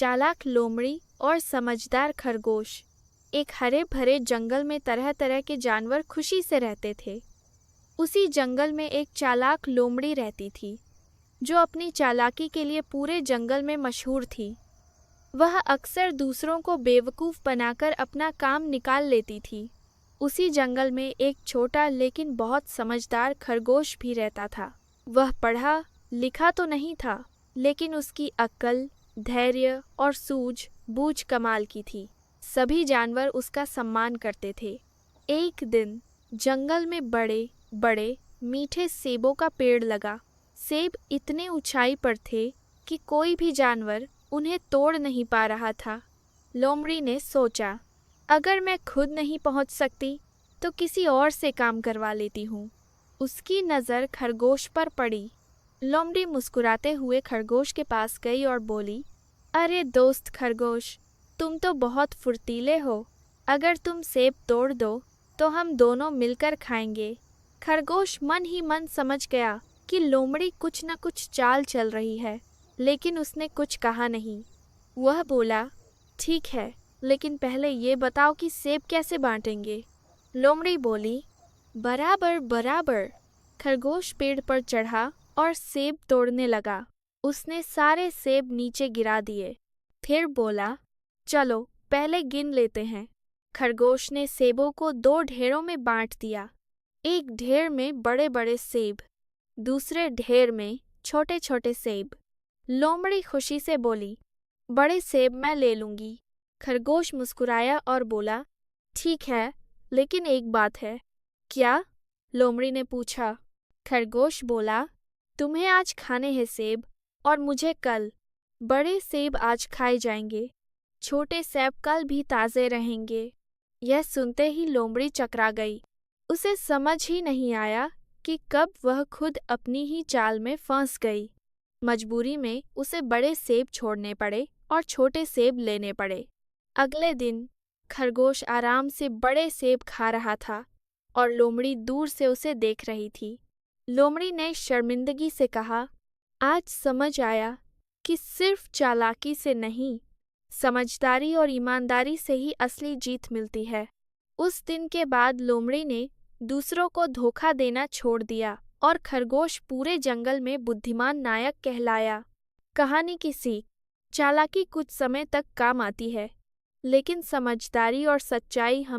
चालाक लोमड़ी और समझदार खरगोश। एक हरे भरे जंगल में तरह तरह के जानवर खुशी से रहते थे। उसी जंगल में एक चालाक लोमड़ी रहती थी, जो अपनी चालाकी के लिए पूरे जंगल में मशहूर थी। वह अक्सर दूसरों को बेवकूफ़ बनाकर अपना काम निकाल लेती थी। उसी जंगल में एक छोटा लेकिन बहुत समझदार खरगोश भी रहता था। वह पढ़ा लिखा तो नहीं था, लेकिन उसकी अक्ल, धैर्य और सूझबूझ कमाल की थी। सभी जानवर उसका सम्मान करते थे। एक दिन जंगल में बड़े बड़े मीठे सेबों का पेड़ लगा। सेब इतने ऊंचाई पर थे कि कोई भी जानवर उन्हें तोड़ नहीं पा रहा था। लोमड़ी ने सोचा, अगर मैं खुद नहीं पहुंच सकती तो किसी और से काम करवा लेती हूँ। उसकी नज़र खरगोश पर पड़ी। लोमड़ी मुस्कुराते हुए खरगोश के पास गई और बोली, अरे दोस्त खरगोश, तुम तो बहुत फुर्तीले हो। अगर तुम सेब तोड़ दो तो हम दोनों मिलकर खाएंगे। खरगोश मन ही मन समझ गया कि लोमड़ी कुछ न कुछ चाल चल रही है, लेकिन उसने कुछ कहा नहीं। वह बोला, ठीक है, लेकिन पहले ये बताओ कि सेब कैसे बांटेंगे। लोमड़ी बोली, बराबर बराबर। खरगोश पेड़ पर चढ़ा और सेब तोड़ने लगा। उसने सारे सेब नीचे गिरा दिए। फिर बोला, चलो पहले गिन लेते हैं। खरगोश ने सेबों को 2 ढेरों में बांट दिया। एक ढेर में बड़े बड़े सेब, दूसरे ढेर में छोटे छोटे सेब। लोमड़ी खुशी से बोली, बड़े सेब मैं ले लूंगी। खरगोश मुस्कुराया और बोला, ठीक है, लेकिन एक बात है। क्या? लोमड़ी ने पूछा। खरगोश बोला, तुम्हें आज खाने हैं सेब और मुझे कल। बड़े सेब आज खाए जाएंगे, छोटे सेब कल भी ताज़े रहेंगे। यह सुनते ही लोमड़ी चकरा गई। उसे समझ ही नहीं आया कि कब वह खुद अपनी ही चाल में फंस गई। मजबूरी में उसे बड़े सेब छोड़ने पड़े और छोटे सेब लेने पड़े। अगले दिन खरगोश आराम से बड़े सेब खा रहा था और लोमड़ी दूर से उसे देख रही थी। लोमड़ी ने शर्मिंदगी से कहा, आज समझ आया कि सिर्फ चालाकी से नहीं, समझदारी और ईमानदारी से ही असली जीत मिलती है। उस दिन के बाद लोमड़ी ने दूसरों को धोखा देना छोड़ दिया और खरगोश पूरे जंगल में बुद्धिमान नायक कहलाया। कहानी की सीख, चालाकी कुछ समय तक काम आती है, लेकिन समझदारी और सच्चाई हम